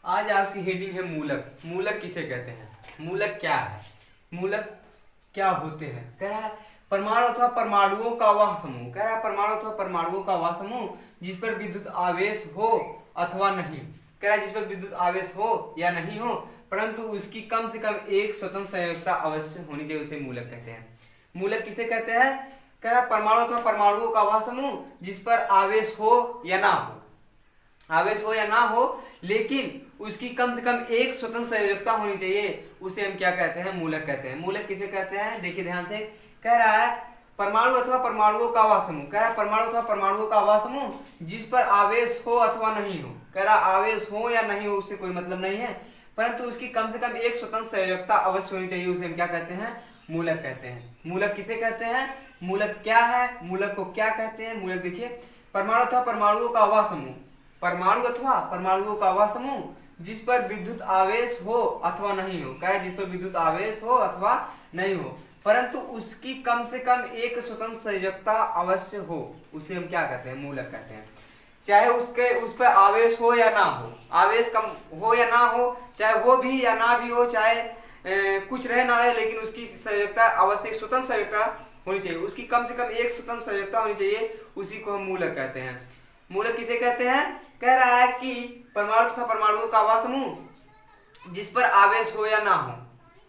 आज आपकी हेडिंग है मूलक। मूलक किसे कहते हैं, मूलक क्या है, मूलक क्या होते हैं। कह रहा है परमाणु अथवा परमाणुओं का वह समूह, कह रहा है परमाणु अथवा परमाणुओं का वह समूह जिस पर विद्युत आवेश हो अथवा नहीं, कह रहा है जिस पर विद्युत आवेश हो या नहीं हो परंतु उसकी कम से कम एक स्वतंत्र संयोजकता अवश्य होनी चाहिए, उसे मूलक कहते हैं। मूलक किसे कहते हैं, कह रहा है परमाणु अथवा परमाणुओं का वह समूह जिस पर आवेश हो या ना हो, आवेश हो या ना हो लेकिन उसकी कम से कम एक स्वतंत्र संयोजकता होनी चाहिए, उसे हम क्या कहते हैं, मूलक कहते हैं। मूलक किसे कहते हैं, देखिए ध्यान से, कह रहा है परमाणु अथवा परमाणुओं का वह समूह, कह रहा है परमाणु अथवा परमाणुओं का वह समूह जिस पर आवेश हो अथवा नहीं हो, कह रहा आवेश हो या नहीं हो उससे कोई मतलब नहीं है परंतु उसकी कम से कम एक स्वतंत्र संयोजकता अवश्य होनी चाहिए, उसे हम क्या कहते हैं, मूलक कहते हैं। मूलक किसे कहते हैं, मूलक क्या है, मूलक को क्या कहते हैं। मूलक देखिए परमाणु अथवा परमाणुओं का वह समूह, परमाणु अथवा परमाणुओं का वह समूह जिस पर विद्युत आवेश हो अथवा नहीं हो, क्या है, जिस पर विद्युत आवेश हो अथवा नहीं हो परंतु उसकी कम से कम एक स्वतंत्र संयोजकता अवश्य हो, उसे हम क्या कहते हैं, मूलक कहते हैं। चाहे उस पर आवेश हो या ना हो, आवेश कम हो या ना हो, चाहे हो भी या ना भी हो, चाहे कुछ रहे ना रहे लेकिन उसकी संयोजकता अवश्य एक स्वतंत्र संयोजकता होनी चाहिए, उसकी कम से कम एक स्वतंत्र संयोजकता होनी चाहिए, उसी को हम मूलक कहते हैं। मूलक किसे कहते हैं, कह रहा है कि परमाणु तथा परमाणुओं का वह समूह जिस पर आवेश हो या ना हो,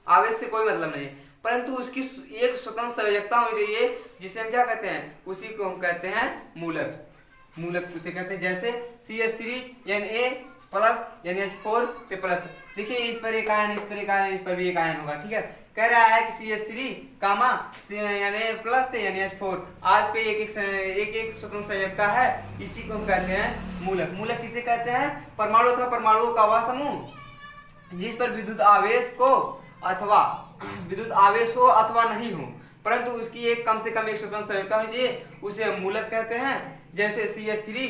आवेश से कोई मतलब नहीं परंतु उसकी एक स्वतंत्र संयोजकता होनी चाहिए, जिसे हम क्या कहते हैं, उसी को हम कहते हैं मूलक। मूलक उसे कहते हैं जैसे CH3Na प्लस NH4 पे प्लस, देखिए इस पर एक आयन, इस पर एक आयन, इस पर भी एक आयन होगा, ठीक है। कह रहा है कि CH3 कामा Na प्लस पे NH4 आज पे एक स्वतंत्र संयोजकता है, इसी को हम कहते हैं मूलक। मूलक किसे कहते हैं, परमाणु अथवा परमाणुओं का वह समूह जिस पर विद्युत आवेश हो अथवा नहीं हो परंतु उसकी एक कम से कम एक स्वतंत्र संयोजकता होनी चाहिए, उसे हम मूलक कहते हैं। जैसे CH3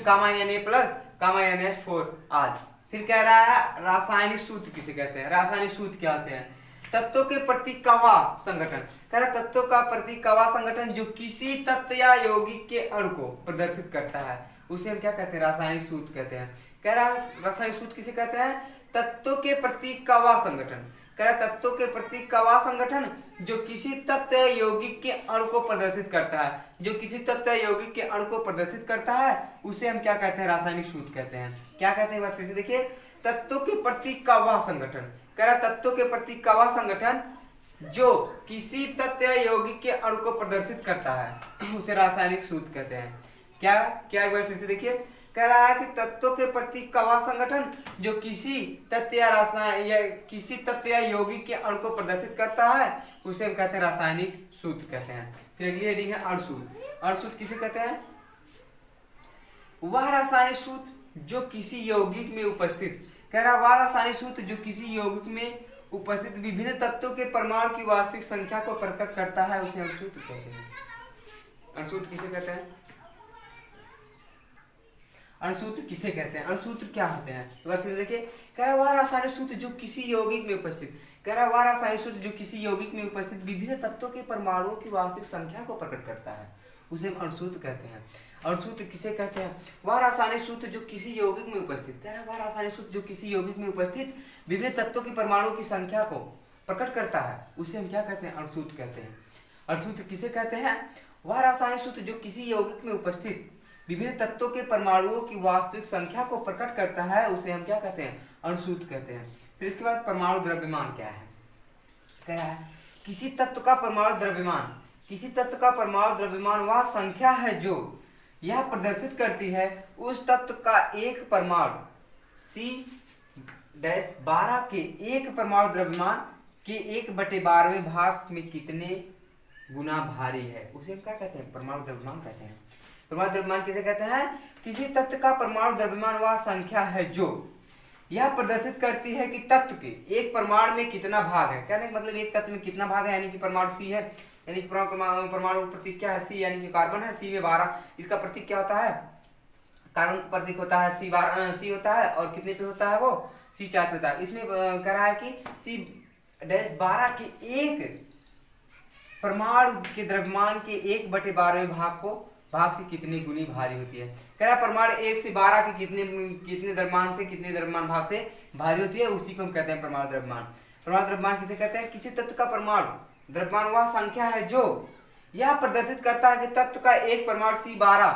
कामा Na प्लस कामा NH4 आज। फिर कह रहा है रासायनिक सूत्र किसे कहते हैं, रासायनिक सूत्र क्या होते हैं, तत्वों के प्रतीक का वह संगठन, कह रहा तत्वों का प्रतीक का वह संगठन जो किसी तत्व या यौगिक के अणु को प्रदर्शित करता है, उसे हम क्या कहते हैं, रासायनिक सूत्र कहते हैं। कह रहा है रासायनिक सूत्र किसे कहते हैं, तत्वों के प्रतीक का वह संगठन, कह रहा तत्वों के प्रतीक का वह संगठन जो किसी तत्व या यौगिक के अणु को प्रदर्शित करता है, जो किसी तत्व या यौगिक के अणु को प्रदर्शित करता है उसे हम क्या कहते हैं, रासायनिक सूत्र कहते हैं। क्या कहते हैं, फिर से देखिए, तत्वों के प्रतीक का वह संगठन, कह रहा तत्वों के प्रतीक का वह संगठन जो किसी तत्व या यौगिक के अणु को प्रदर्शित करता है उसे रासायनिक सूत्र कहते हैं। क्या क्या एक बार फिर से देखिए, कह रहा है कि तत्वों के प्रतीक का वह संगठन जो किसी तत्व या यौगिक के अणु को प्रदर्शित करता है उसे हम कहते हैं रासायनिक सूत्र कहते हैं। फिर अगली हेडिंग है अणुसूत्र। अणुसूत्र किसे कहते हैं, वह रासायनिक सूत्र जो किसी यौगिक में उपस्थित, कह रहा वह रासायनिक सूत्र जो किसी यौगिक में उपस्थित विभिन्न तत्वों के परमाणु की वास्तविक संख्या को प्रकट करता है, उसे अणुसूत्र कहते हैं। अणुसूत्र किसे कहते हैं, अणुसूत्र किसे कहते हैं, अणुसूत्र क्या होते हैं, तो फिर देखिए, कह रहा वह रासायनिक सूत्र जो किसी यौगिक में उपस्थित, कह रहा वह रासायनिक सूत्र जो किसी यौगिक में उपस्थित विभिन्न तत्वों के परमाणुओं की वास्तविक संख्या को प्रकट करता है, उसे हम अणुसूत्र कहते हैं। अणुसूत्र किसे कहते हैं, वह रासायनिक सूत्र जो किसी यौगिक में उपस्थित, कह रहा वह रासायनिक सूत्र जो किसी यौगिक में उपस्थित विभिन्न तत्वों के परमाणुओं की संख्या को प्रकट करता है, उसे हम क्या कहते हैं, अणुसूत्र कहते हैं। अणुसूत्र किसे कहते हैं, वह रासायनिक सूत्र जो किसी यौगिक में उपस्थित विभिन्न तत्वों के परमाणुओं की वास्तविक संख्या को प्रकट करता है, उसे हम क्या कहते हैं, अणुसूत्र कहते हैं। फिर इसके बाद परमाणु द्रव्यमान क्या है, कह रहा है किसी तत्व का परमाणु द्रव्यमान, किसी तत्व का परमाणु द्रव्यमान वह संख्या है जो यह प्रदर्शित करती है उस तत्व का एक परमाणु C-12 के एक परमाणु द्रव्यमान के 1/12वें भाग में कितने गुना भारी है, उसे हम क्या कहते हैं, परमाणु द्रव्यमान कहते हैं। परमाणु द्रव्यमान किसे कहते हैं, किसी तत्व का परमाणु द्रव्यमान वह संख्या है जो यह प्रदर्शित करती है कि तत्व के एक परमाणु में कितना भाग है, कहने का मतलब एक तत्व में कितना भाग है, यानी कि परमाणु C है, यानी कि परमाणु प्रतीक क्या है, C यानी कि कार्बन है, C में 12, इसका प्रतीक क्या होता है, कार्बन प्रतीक होता है C होता है और कितने पे होता है वो, C4 पे होता है। इसमें कह रहा है कि C-12 के एक परमाणु के द्रव्यमान के 1/12वें भाग से कितनी गुनी भारी होती है। कह रहा है परमाणु 1 से 12 के कितने कितने द्रव्यमान से कितने द्रव्यमान भाग से भारी होती है, उसी को हम कहते हैं परमाणु द्रव्यमान। परमाणु द्रव्यमान किसे कहते हैं? किसी तत्व का परमाणु द्रव्यमान वह संख्या है जो यह प्रदर्शित करता है कि तत्व का एक परमाणु C12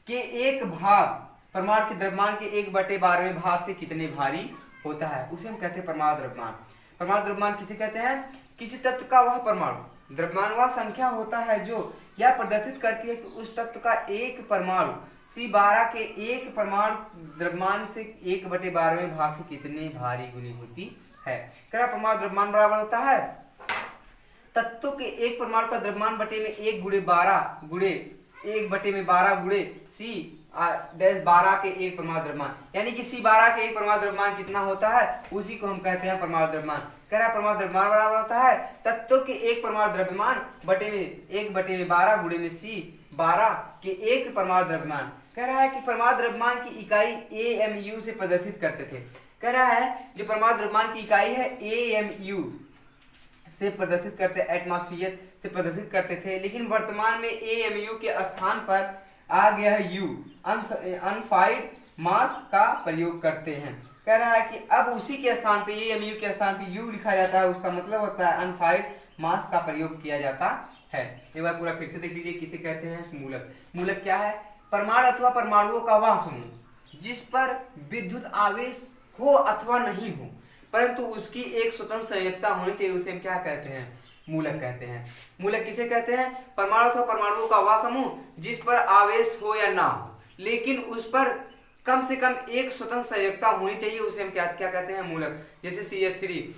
के एक भाग परमाणु के द्रव्यमान के 1/12वें भाग से कितने भारी होता है, उसे हम कहते हैं परमाणु द्रव्यमान। परमाणु द्रव्यमान किसे कहते हैं? किसी तत्व का वह परमाणु द्रव्यमान वह संख्या होता है जो यह प्रदर्शित करती है कि उस तत्व का एक परमाणु C12 के एक परमाणु द्रव्यमान से 1/12वें भाग से कितने भारी गुनी होती है। क्या परमाणु द्रव्यमान बराबर होता है तत्व के एक परमाणु का द्रव्यमान बटे में 1/12 गुणे 1/12 गुणे C-12 के एक परमाणु द्रव्यमान, यानी कि C12 के एक परमाणु द्रव्यमान कितना होता है, उसी को हम कहते हैं परमाणु द्रव्यमान। कह रहा परमाणु द्रव्यमान बराबर होता है तत्व के एक परमाणु द्रव्यमान बटे में 1/12 गुणे में C12 के एक परमाणु द्रव्यमान। कह रहा है कि परमाणु द्रव्यमान की इकाई AMU से प्रदर्शित करते थे। कह रहा है जो परमाणु द्रव्यमान की इकाई है AMU से प्रदर्शित करते, एटमॉस्फेयर से प्रदर्शित करते थे, लेकिन वर्तमान में AMU के स्थान पर आ गया है U, अनफाइड मास का प्रयोग करते हैं। कह रहा है कि अब उसी के स्थान पे AMU के स्थान पे U लिखा जाता है, उसका मतलब होता है अनफाइड मास का प्रयोग किया जाता है। एक बार पूरा फिर से देख लीजिए, किसे कहते हैं? मूलक। मूलक क्या है? परमाणु अथवा परमाणुओं का वह समूह जिस पर विद्युत आवेश हो अथवा नहीं हो, परंतु उसकी एक स्वतंत्र संयोजकता होनी चाहिए, उसे हम क्या कहते हैं? मूलक कहते हैं। मूलक किसे कहते हैं? परमाणु अथवा परमाणुओं का वह समूह जिस पर आवेश हो या ना हो, लेकिन उस पर कम से कम एक स्वतंत्र संयोजकता होनी चाहिए, उसे हम क्या कहते हैं? मूलक। जैसे CH3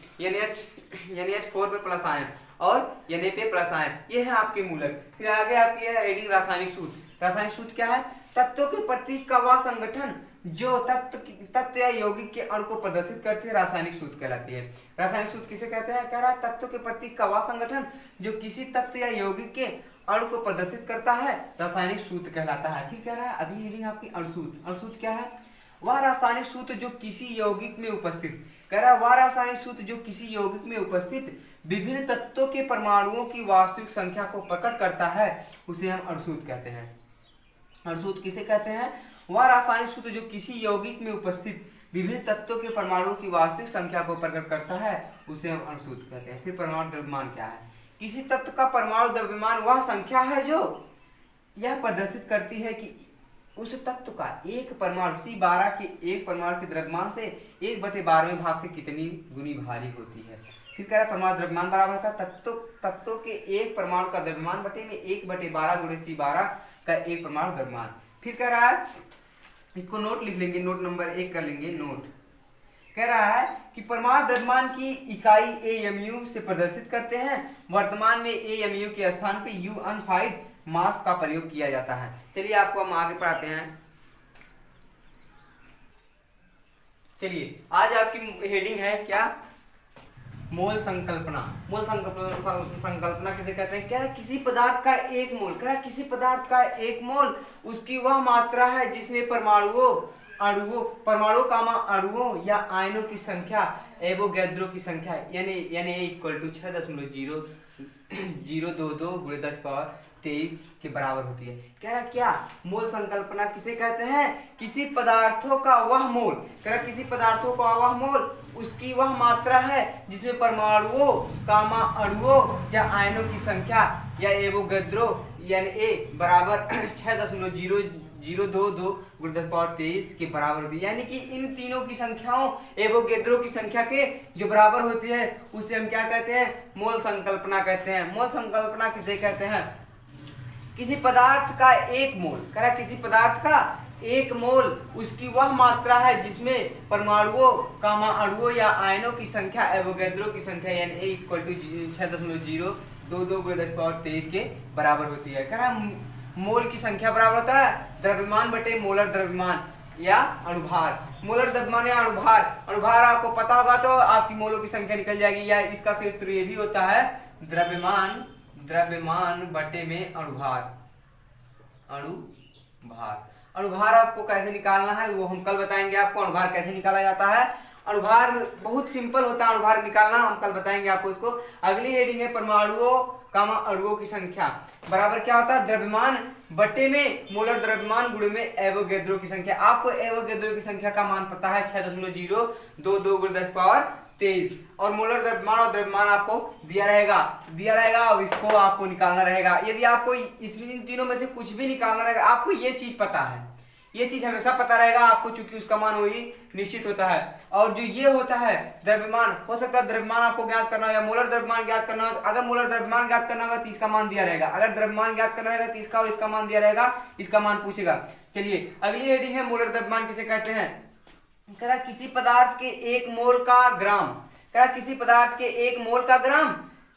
NH4 पे प्लस आयन और Na पे प्लस आयन, ये है आपके मूलक। फिर आगे आपकी है हेडिंग रासायनिक सूत्र। रासायनिक सूत्र क्या है? तत्वों के प्रतीक का वह संगठन जो तत्व या यौगिक के अणु को प्रदर्शित करती है, रासायनिक सूत्र कहलाती है। रासायनिक सूत्र किसे कहते हैं? कह रहा है तत्व के प्रतीक का वह संगठन जो किसी तत्व या यौगिक के अणु को प्रदर्शित करता है, रासायनिक सूत्र कहलाता है। ठीक कह रहा है। अगली हेडिंग आपकी अणुसूत्र। अणुसूत्र क्या है? वह रासायनिक सूत्र जो किसी यौगिक में उपस्थित, कह रहा है वह रासायनिक सूत्र जो किसी यौगिक में उपस्थित विभिन्न तत्वों के परमाणुओं की वास्तविक संख्या को प्रकट करता है, उसे हम अणुसूत्र कहते हैं। अणुसूत्र किसे कहते हैं? वह रासायनिक सूत्र जो किसी यौगिक में उपस्थित विभिन्न तत्वों के परमाणुओं की वास्तविक संख्या को प्रकट करता है, उसे हम अणुसूत्र कहते हैं। फिर परमाणु द्रव्यमान क्या है? किसी तत्व का परमाणु द्रव्यमान वह संख्या है जो यह प्रदर्शित करती है कि उस तत्व का एक परमाणु C12 के एक परमाणु के द्रव्यमान से 1/12वें भाग से कितनी गुनी भारी होती है। फिर कह रहा है परमाणु द्रव्यमान बराबर होता है तत्वों के एक परमाणु का द्रव्यमान बटे में 1/12 गुणे C12 का एक परमाणु द्रव्यमान। फिर कह रहा है, इसको नोट लिख लेंगे, नोट नंबर 1 कर लेंगे नोट। कह रहा है कि परमाणु द्रव्यमान की इकाई AMU से प्रदर्शित करते हैं। वर्तमान में AMU के स्थान पे U अनफाइड मास का प्रयोग किया जाता है। चलिए आपको हम आगे पढ़ाते हैं। चलिए आज आपकी हेडिंग है क्या? मोल संकल्पना। मोल संकल्पना किसे कहते हैं? क्या? किसी पदार्थ का एक मोल, क्या? किसी पदार्थ का एक मोल उसकी वह मात्रा है जिसमें परमाणु अणुओं या आयनों की संख्या एवोगैड्रो की संख्या यानी इक्वल टू 6.022 × 10⁻23 के बराबर होती है। कह रहा क्या? मोल संकल्पना किसे कहते हैं? किसी पदार्थों का वह मोल, कह रहा किसी पदार्थों का वह मोल उसकी वह मात्रा है जिसमें परमाणुओं अणुओं या आयनों की संख्या या एवोगैड्रो यानी A बराबर 6.022 × 10⁻23 के बराबर होती है। यानी कि इन तीनों की संख्याओं एवोगैड्रो की संख्या के जो बराबर होती है उसे हम क्या कहते हैं? मोल संकल्पना कहते हैं। मोल संकल्पना किसे कहते हैं? किसी पदार्थ का एक मोल, कह रहा किसी पदार्थ का एक मोल उसकी वह मात्रा है जिसमें परमाणुओं अणुओं या आयनों की संख्या एवोगैड्रो की संख्या यानी A इक्वल टू 6.022 × 10⁻23 के बराबर होती है। कह रहा मोल की संख्या बराबर होता है द्रव्यमान बटे मोलर द्रव्यमान या अणुभार। मोलर द्रव्यमान या अणुभार आपको पता होगा तो आपकी मोलों की संख्या निकल जाएगी। या इसका सूत्र ये भी होता है द्रव्यमान बटे में अणुभार। अणुभार आपको कैसे निकालना है वो हम कल बताएंगे आपको। अणुभार कैसे निकाला जाता है? अणुभार बहुत सिंपल होता है, अणुभार निकालना हम कल बताएंगे आपको इसको। अगली हेडिंग है परमाणुओं कामा अणुओं की संख्या बराबर क्या होता है, द्रव्यमान बटे में मोलर द्रव्यमान गुणे में एवोगैड्रो की संख्या। आपको एवोगैड्रो की संख्या का मान पता है 6.022 × 10⁻23 और मोलर द्रव्यमान और द्रव्यमान आपको दिया रहेगा और इसको आपको निकालना रहेगा। यदि आपको इन तीनों में से कुछ भी निकालना रहेगा, आपको ये चीज पता है, ये चीज हमेशा पता रहेगा आपको, चूंकि उसका मान वही निश्चित होता है। और जो ये होता है द्रव्यमान, हो सकता है द्रव्यमान आपको ज्ञात करना हो या मोलर द्रव्यमान ज्ञात करना हो। अगर मोलर द्रव्यमान ज्ञात करना होगा तो इसका मान दिया रहेगा, अगर द्रव्यमान ज्ञात करना रहेगा तो इसका और इसका मान दिया रहेगा, इसका मान पूछेगा। चलिए अगली हेडिंग है मोलर द्रव्यमान किसे कहते हैं। कह रहा किसी पदार्थ के 1 मोल का ग्राम, कह रहा किसी पदार्थ के 1 मोल का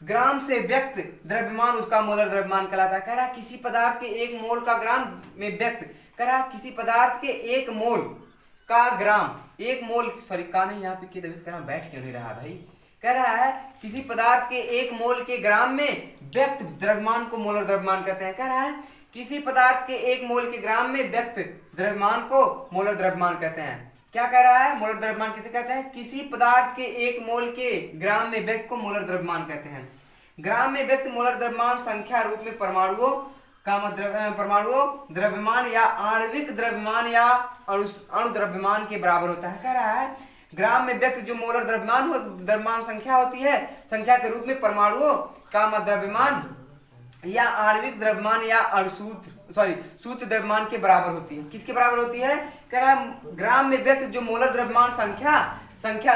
ग्राम से व्यक्त द्रव्यमान उसका मोलर द्रव्यमान कहलाता है। कह रहा किसी पदार्थ के 1 मोल का ग्राम में व्यक्त, कह रहा किसी पदार्थ के 1 मोल का ग्राम, 1 मोल सॉरी का नहीं, यहाँ पे की तबीयत खराब, बैठ क्यों नहीं रहा भाई। कह रहा है किसी पदार्थ के 1 मोल के ग्राम में व्यक्त द्रव्यमान को मोलर द्रव्यमान कहते हैं। कह रहा है किसी पदार्थ के 1 मोल के ग्राम में व्यक्त द्रव्यमान को मोलर द्रव्यमान कहते हैं। क्या कह रहा है, मोलर द्रव्यमान किसे कहते हैं, किसी पदार्थ के 1 मोल के ग्राम में व्यक्त को मोलर द्रव्यमान कहते हैं। ग्राम में व्यक्त मोलर द्रव्यमान संख्या रूप में परमाणुओं द्रव्यमान या आणविक द्रव्यमान या अणु द्रव्यमान के बराबर होता है। कह रहा है ग्राम में व्यक्त जो मोलर द्रव्यमान संख्या होती है, संख्या के रूप में परमाणुओं का द्रव्यमान या आणविक द्रव्यमान या सूत्र द्रव्यमान के बराबर होती है। किसके बराबर होती है, कह रहा है ग्राम में व्यक्त जो मोलर द्रव्यमान संख्या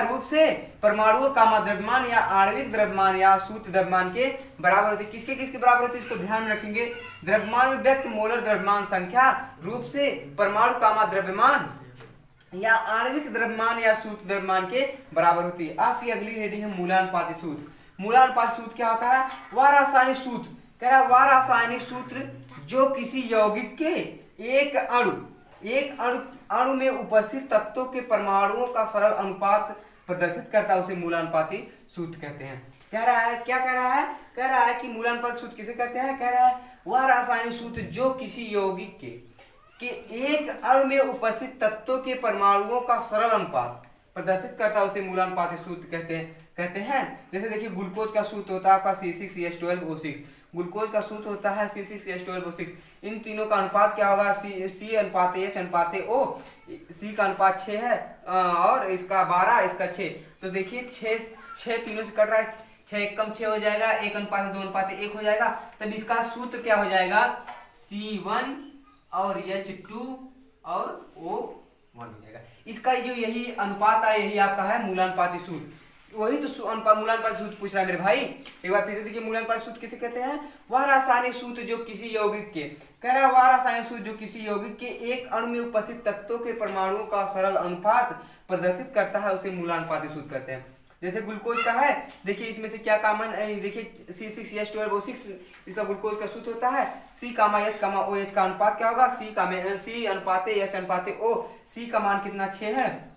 रूप से परमाणुओं का द्रव्यमान या आणविक द्रव्यमान या सूत्र द्रव्यमान के बराबर होती है। किसके बराबर होती है, इसको ध्यान में रखेंगे। द्रव्यमान में व्यक्त मोलर द्रव्यमान संख्या रूप से परमाणु का द्रव्यमान या आणविक द्रव्यमान या सूत्र द्रव्यमान के बराबर होती है। आपकी अगली हेडिंग है मूलानुपाती सूत्र। मूलानुपाती सूत्र क्या होता है, वह रासायनिक सूत्र, कह रहा वह रासायनिक सूत्र जो किसी यौगिक के एक अणु में उपस्थित तत्वों के परमाणुओं का सरल अनुपात प्रदर्शित करता है, उसे मूलानुपाती सूत्र कहते हैं। कह रहा है क्या कह रहा है, कह रहा है कि मूलानुपाती सूत्र किसे कहते हैं, कह रहा है वह रासायनिक सूत्र जो किसी यौगिक के एक अणु में उपस्थित तत्वों के परमाणुओं का सरल अनुपात प्रदर्शित करता है, उसे मूलानुपाती सूत्र कहते हैं। जैसे देखिए ग्लूकोज का सूत्र होता है आपका C6H12O6, ग्लूकोज का सूत्र होता है C6H12O6। इन तीनों का अनुपात क्या होगा, C/H/O। C का अनुपात 6 है और इसका 12, इसका 6। तो देखिए 6 तीनों से कट रहा है, 6 एकम 6 हो जाएगा, 1:2:1 हो जाएगा। तब इसका सूत्र क्या हो जाएगा, C1 और H2 और O1 हो जाएगा। इसका जो यही अनुपात है, यही आपका है मूलानुपाती सूत्र। वही तो मूलानुपाती सूत्र पूछ रहा है मेरे भाई। एक बार फिर से देखिए मूलानुपाती सूत्र किसे कहते हैं, वह रासायनिक सूत्र जो किसी यौगिक के, कह रहा है वह रासायनिक सूत्र जो किसी यौगिक के एक अणु में उपस्थित तत्वों के परमाणुओं का सरल अनुपात प्रदर्शित करता है, उसे मूलानुपाती सूत्र कहते हैं। जैसे ग्लूकोज का है, देखिए इसमें से क्या कॉमन, देखिए C6H12O6 इसका ग्लूकोज का सूत्र होता है C(H)OH का अनुपात क्या होगा, C/H/O। C का मान कितना 6 है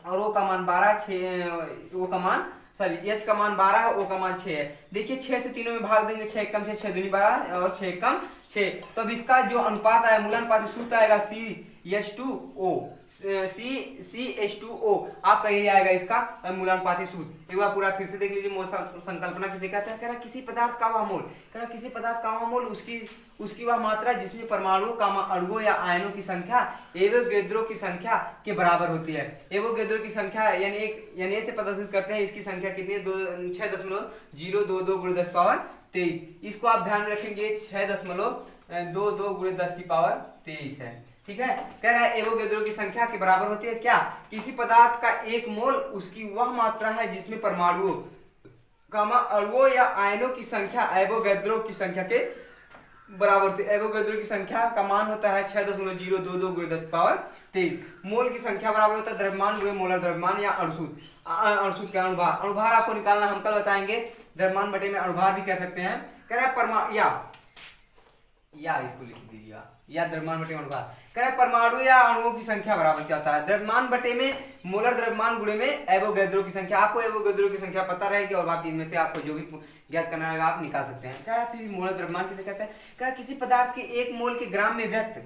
और O का मान 12, O का मान H का मान 12 है, O का मान 6 है। देखिए 6 से तीनों में भाग देंगे, 6 एकम 6, 6 दूनी 12 और 6 एकम 6। तो अब इसका जो अनुपात आया मूलानुपाती सूत्र आएगा CH2O आपका यही आएगा इसका मूलानुपाती सूत्र। एक बार पूरा फिर से देख लीजिए। संकल्पना किसे कहते हैं, कह रहा किसी पदार्थ का वह मोल, कह रहा किसी पदार्थ का वह मोल उसकी वह मात्रा जिसमें परमाणुओं का अणुओं या आयनों की संख्या एवोगैड्रो की संख्या के बराबर होती है। एवोगैड्रो की संख्या यानी से प्रदर्शित करते हैं, इसकी संख्या कितनी है, 6.022 × 10⁻23। इसको आप ध्यान में रखेंगे, 6.22 × 10⁻23 है। ठीक है, कह रहा है एवोगैड्रो की संख्या के बराबर होती है क्या, किसी पदार्थ का 1 मोल उसकी वह मात्रा है जिसमें परमाणुओं अणुओं या आयनों की संख्या एवोगैड्रो की संख्या के बराबर थी। एवोगैड्रो की संख्या का मान होता है 6.022 × 10⁻23। मोल की संख्या बराबर होता है द्रव्यमान गुणे मोलर द्रव्यमान या अणुसूत्र का अणुभार। अणुभार आपको निकालना हम कल बताएंगे, द्रव्यमान बटे में अणुभार भी कह सकते हैं। कह रहा है या इसको लिख दीजिए या द्रव्यमान बटे में अणुभार। कह रहा है परमाणु या अणुओं की संख्या बराबर क्या होता है, द्रव्यमान बटे में मोलर द्रव्यमान गुणे में एवोगैड्रो की संख्या। आपको एवोगैड्रो की संख्या पता रहेगी और बाकी इनमें से आपको जो भी ज्ञात करना रहेगा आप निकाल सकते हैं। कह रहा है फिर मोलर द्रव्यमान किसे कहते हैं, कह रहा है किसी पदार्थ के 1 मोल के ग्राम में व्यक्त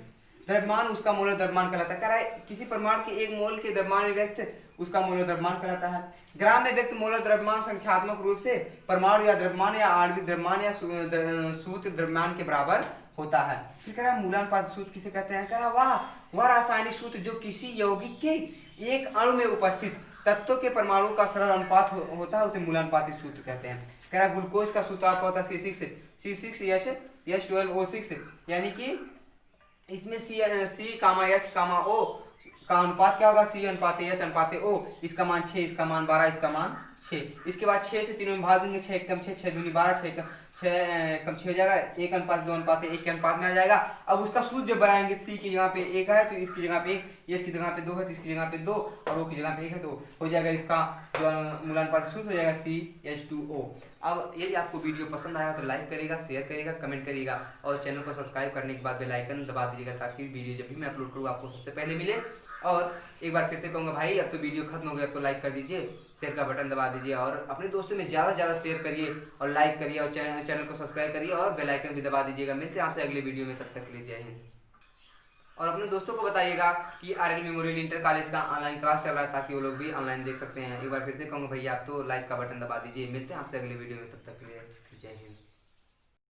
द्रव्यमान उसका मोलर द्रव्यमान कहलाता है। कह रहा है किसी परमाणु के 1 मोल के द्रव्यमान में व्यक्त उसका मोलर द्रव्यमान कहलाता है। ग्राम में व्यक्त मोलर द्रव्यमान संख्यात्मक रूप से परमाणु या द्रव्यमान या आणविक द्रव्यमान या सूत्र द्रव्यमान के बराबर होता है। फिर कह रहा है मूलानुपात सूत्र किसे कहते हैं? कह रहा वह रासायनिक सूत्र जो किसी यौगिक के एक अणु में उपस्थित तत्वों के परमाणु का सरल अनुपात होता है, उसे मूलानुपातिक सूत्र कहते हैं। कह रहा है ग्लूकोज का सूत्र आपका होता है C6H12O6, यानी कि इसमें C, H, O का अनुपात क्या होगा? C/H/O। इसका मान 6, इसका मान 12, इसका मान 6। इसके बाद 6 से 3 में भाग देंगे, 6 कम 6, 6 दूनी 12, 6 कम 6 हो जाएगा, 1:2:1 के अनुपात में आ जाएगा। अब उसका सूत्र जब बनाएंगे, C की जगह पे 1 है तो इसकी जगह पे 1, S की जगह पे 2 है तो इसकी जगह पे 2, और O की जगह पे 1 है तो हो जाएगा इसका जो मूलानुपात सूत्र हो जाएगा CH2O। अब यदि आपको वीडियो पसंद आया तो लाइक करिएगा, शेयर करिएगा, कमेंट करिएगा और चैनल को सब्सक्राइब करने के बाद बेल आइकन दबा दीजिएगा ताकि वीडियो जब भी मैं अपलोड करूँ आपको सबसे पहले मिले। और एक बार फिर से कहूँगा भाई, अब तो वीडियो खत्म हो गया, अब तो लाइक कर दीजिए, शेयर का बटन दबा दीजिए और अपने दोस्तों में ज़्यादा से ज़्यादा शेयर करिए और लाइक करिए और चैनल को सब्सक्राइब करिए और बेल आइकन भी दबा दीजिएगा। मिलते हैं आपसे अगले वीडियो में, तब तक के लिए जय हिंद। और अपने दोस्तों को बताइएगा कि RL मेमोरियल इंटर कॉलेज का ऑनलाइन क्लास चल रहा है ताकि वो लोग भी ऑनलाइन देख सकते हैं। एक बार फिर से कहूँगा भैया, आप तो लाइक का बटन दबा दीजिए। मिलते हैं आपसे अगले वीडियो में, तब तक के लिए जय हिंद।